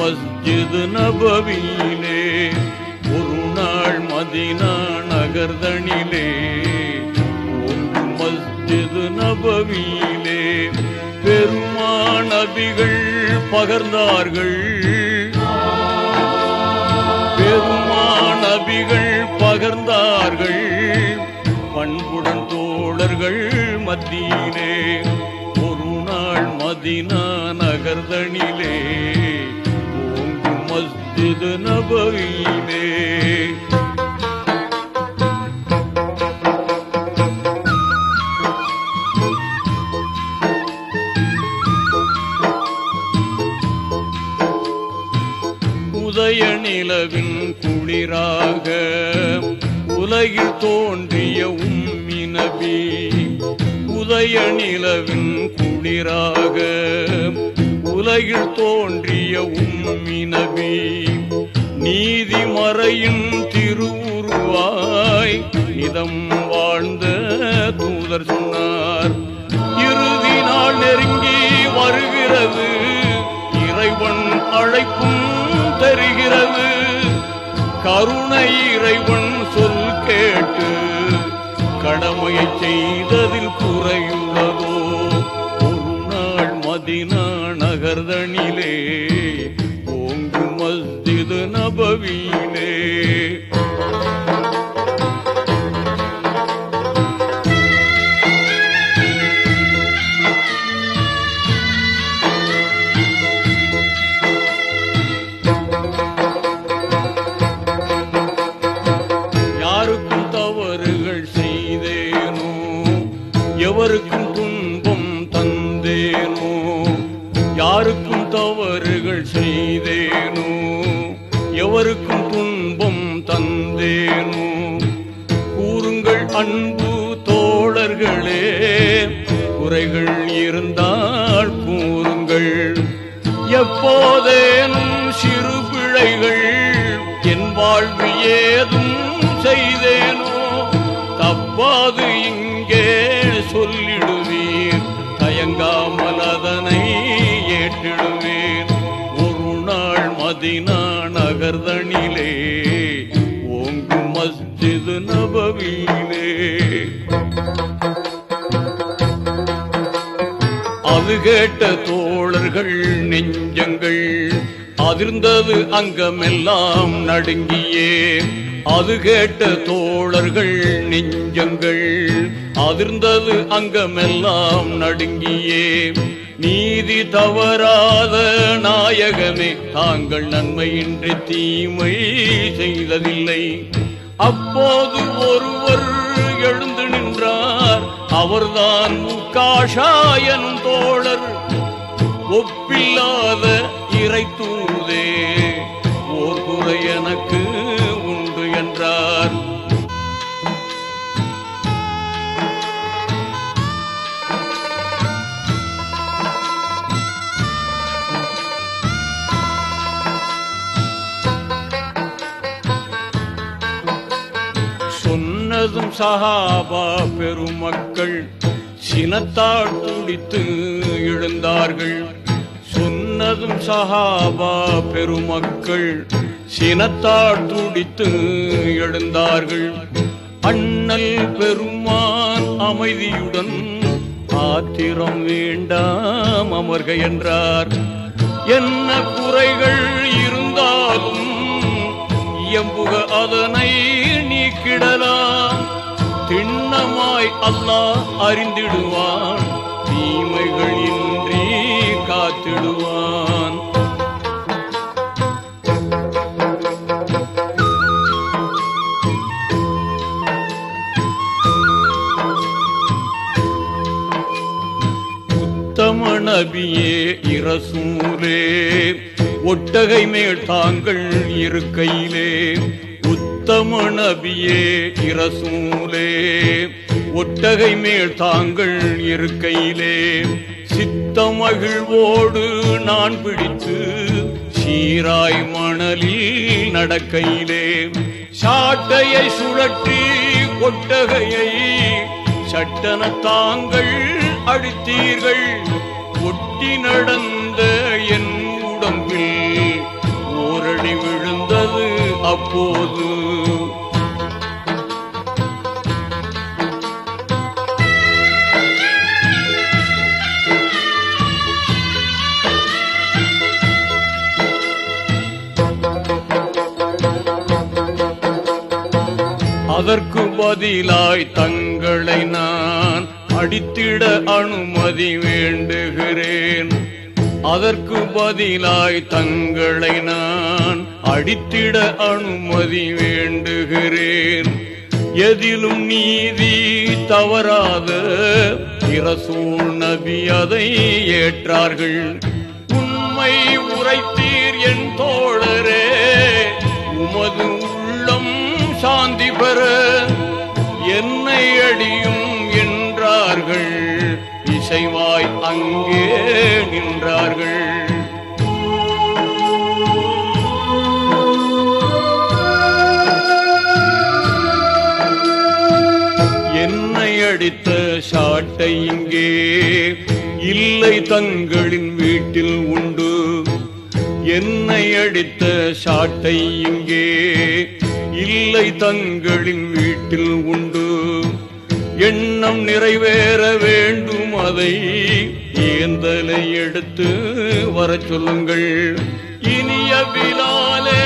மஸ்ஜிது நபவியிலே ஒரு நாள் மதீனா நகர்தனிலே ஓங்கும் மஸ்ஜிது நபவியிலே பெருமாநபிகள் பகர்ந்தார்கள். பெருமாநபிகள் பகர்ந்தார்கள் பண்புடன் தோழர்கள் மத்தியிலே ஒரு நாள் மதீனா நகர்தனிலே ஓங்கும் மஸ்ஜிது நபவியிலே. உதய நிலவின் குளிராக உலகில் தோன்றிய உம்மி நபி. உதய நிலவின் குளிராக உலகில் தோன்றிய உம்மி நபி. நீதிமறையின் திருவுருவாய் இதம் வாழ்ந்த தூதர் சொன்னார். இறுதி நாள் நெருங்கி வருகிறது, இறைவன் அழைப்பும் தருகிறது. கருணை இறைவன் சொல் கேட்டு கடமையை செய்ததில் குறையுள்ளதோ? ஒரு நாள் மதீனா நகர்தனிலே ஓங்கும் மஸ்ஜிது நபவியிலே. எவருக்கும் துன்பம் தந்தேனோ, யாருக்கும் தவறுகள் செய்தேனோ, எவருக்கும் துன்பம் தந்தேனோ? கூறுங்கள் அன்பு தோழர்களே, குறைகள் இருந்தால் கூறுங்கள். எப்போதேனும் சிறு பிழைகள் என் வாழ்வு ஏதும் செய்தேனோ? தப்பாது இங்கே சொல்லிடுவீர், தயங்காமல் அதனை ஏற்றிடுவீர். ஒரு நாள் மதீனா நகர்தனிலே ஓங்கும் மஸ்ஜிது நபவியிலே. அது கேட்ட தோழர்கள் நெஞ்சங்கள் அதிர்ந்தது, அங்கமெல்லாம் நடுங்கியே. அது கேட்ட தோழர்கள் நெஞ்சங்கள் அதிர்ந்தது, அங்கமெல்லாம் நடுங்கியே. நீதி தவறாத நாயகமே, தாங்கள் நன்மையின்றி தீமை செய்ததில்லை. அப்போது ஒருவர் எழுந்து நின்றார், அவர்தான் முக்காஷா எனும் தோழர். ஒப்பில்லாத இறை தூதே, ஓர் குறை எனக்கு உண்டு என்றார். சொன்னதும் சஹாபா பெருமக்கள் சினத்தால் துடித்து எழுந்தார்கள். சொன்னதும் சஹாபா பெருமக்கள் சினத்தால் துடித்து எழுந்தார்கள். அண்ணல் பெருமான் அமைதியுடன் ஆத்திரம் வேண்டாம் அமர்க என்றார். என்ன குறைகள் இருந்தாலும் இயம்புக, அதனை நீக்கிடலாம். திண்ணமாய் அல்லாஹ் அறிந்திடுவான், தீமைகள் இன்றி காத்திடுவான். உத்தம நபியே இரசூலே, ஒட்டகை மேல் தாங்கள் இருக்கையிலே. உத்தம நபியே இரசூலே, ஒட்டகை மேல் தாங்கள் இருக்கையிலே. சித்தமகிழ்வோடு நான் பிடித்து சீராய் மணலில் நடக்கையிலே. சாட்டையை சுழற்றி ஒட்டகையை சட்டன தாங்கள் அடித்தீர்கள். ஒட்டி நடந்த என் உடம்பில் இடி விழுந்தது அப்போது. அதற்கு பதிலாய் தங்களை நான் அடித்திட அனுமதி வேண்டுகிறேன். அதற்கு பதிலாய் தங்களை நான் அடித்திட அனுமதி வேண்டுகிறேன். எதிலும் நீதி தவறாத இரசூல் நபி அதை ஏற்றார்கள். உண்மை உரைத்தீர் என் தோழரே, உமது உள்ளம் சாந்தி பெற என்னை அடியும் என்றார்கள். இசைவாய் அங்கே நின்றார்கள். என்னை அடித்த சாட்டை இங்கே இல்லை தங்களின் வீட்டில் உண்டு. என்னை அடித்த சாட்டை இங்கே இல்லை தங்களின் வீட்டில் உண்டு. எண்ணம் நிறைவேற வேண்டும், அதை ஏந்தலை எடுத்து வர சொல்லுங்கள். இனிய பிலாலே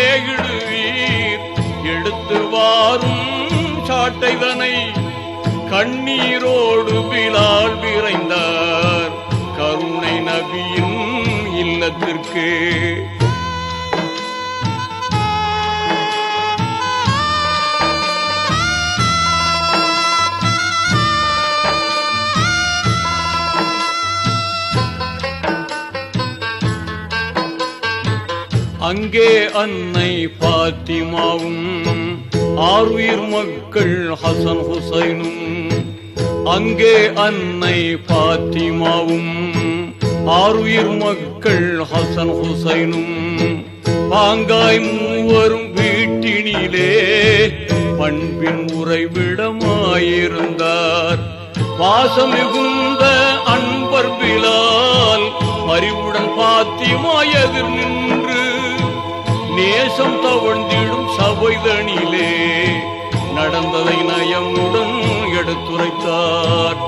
ஏகிடுவீர், எடுத்து வாரும் சாட்டைதனை. கண்ணீரோடு பிலால் விரைந்தார் கருணை நபியின் இல்லத்திற்கு. அங்கே அன்னை பாத்திமாவும் ஆர்வீர் மக்கள் ஹசன் ஹுசைனும். அங்கே அன்னை பாத்திமாவும் ஆர்வீர் மக்கள் ஹசன் ஹுசைனும். பாங்காய் மூவரும் வீட்டினிலே பண்பின் உறைவிடமாயிருந்தார். பாசம் மிகுந்த அன்பர் பிலால் அறிவுடன் பாத்திமா எதிர் நின்று நேசம் தவழ்ந்திடும் சபைதனிலே நடந்ததை நயமுடன் எடுத்துரைத்தார்.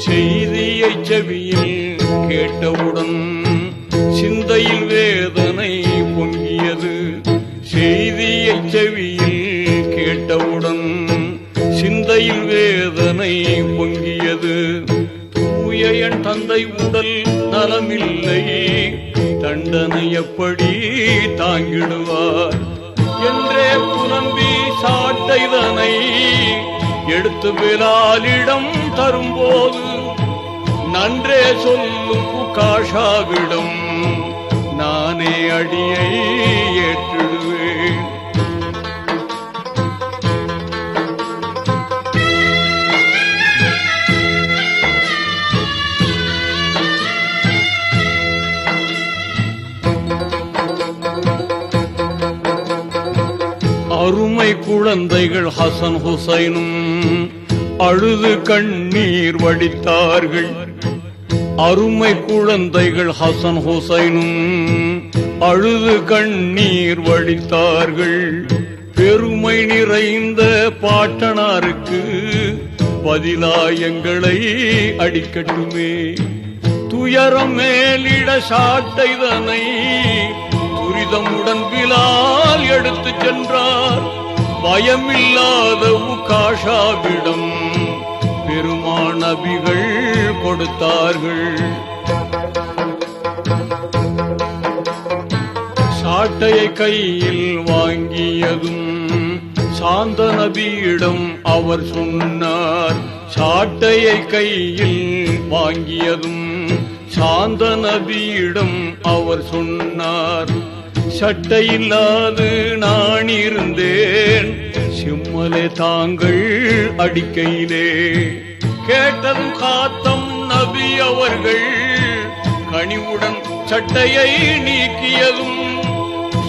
செய்தியை செவியில் கேட்டவுடன் சிந்தையில் வேதனை பொங்கியது. செய்தியை செவியில் கேட்டவுடன் சிந்தையில் வேதனை பொங்கியது. தூய என் தந்தை உடல் நலமில்லை, தண்டனை எப்படி தாங்கிடுவார் என்றே புலம்பி சாட்டைதனை எடுத்து பிலாலிடம் தரும்போது நன்றே சொல்லும் காஷாவிடம் நானே அடியை ஏற்றிடுவேன். அருமை குழந்தைகள் ஹசன் ஹுசைனும் அழுது கண்ணீர் வடித்தார்கள். அருமை குழந்தைகள் ஹசன் ஹுசைனும் அழுது கண்ணீர் வடித்தார்கள். பெருமை நிறைந்த பாட்டனாருக்கு பதிலாயங்களை அடிக்கட்டுமே. துயரம் மேலிட சாட்டைதனை துரிதமுடன் பிலால் எடுத்து சென்றார். பயமில்லாத உகாஷாவிடம் பெருமாநபிகள் கொடுத்தார்கள். சாட்டையை கையில் வாங்கியதும் சாந்த நபியிடம் அவர் சொன்னார். சாட்டையை கையில் வாங்கியதும் சாந்த நபியிடம் அவர் சொன்னார். சட்டையில்லாது நான் இருந்தேன், சிம்மலே தாங்கள் அடிக்கையிலே. கேட்டதும் காத்தம் நபி அவர்கள் கனிவுடன் சட்டையை நீக்கியதும்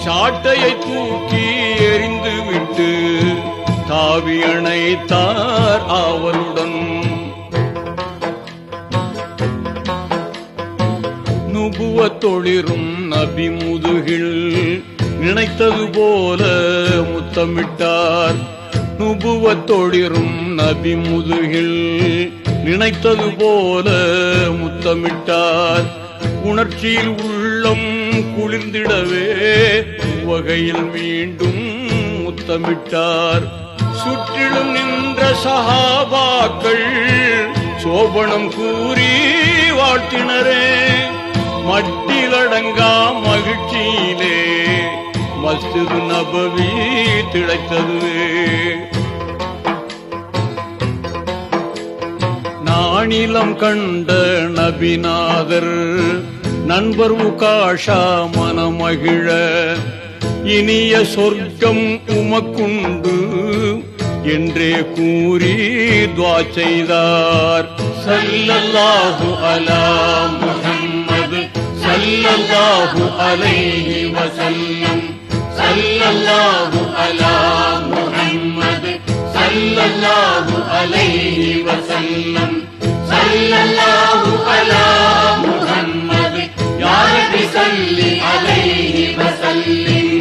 சாட்டையை தூக்கி எறிந்து விட்டு ஆவி அணைத்தார் ஆவலுடன். நுபுவத்தொளிரும் நபி முதுகில் நினைத்தது போல முத்தமிட்டார். நுபுவத்தொளிரும் நபி முதுகில் நினைத்தது போல முத்தமிட்டார். உணர்ச்சியில் உள்ளம் குளிர்ந்திடவே வகையில் மீண்டும் முத்தமிட்டார். சுற்றிலும் நின்ற சஹாபாக்கள் சோபனம் கூறி வாழ்த்தினரே. மட்டிலடங்கா மகிழ்ச்சியிலே மஸ்ஜித் நபவி திளைத்ததுவே. நாணிலம் கண்ட நபிநாதர் நண்பர் உகாஷா மனமகிழ இனிய சொர்க்கம் உமக்குண்டு என்றே கூறி துஆ செய்தார். ஸல்லல்லாஹு அலா முஹம்மது ஸல்லல்லாஹு அலைஹி வஸல்லம். ஸல்லல்லாஹு அலா முஹம்மது ஸல்லல்லாஹு அலைஹி வஸல்லம். ஸல்லல்லாஹு அலா முஹம்மது யா ரப்பி ஸல்லி அலைஹி வஸல்லிம்.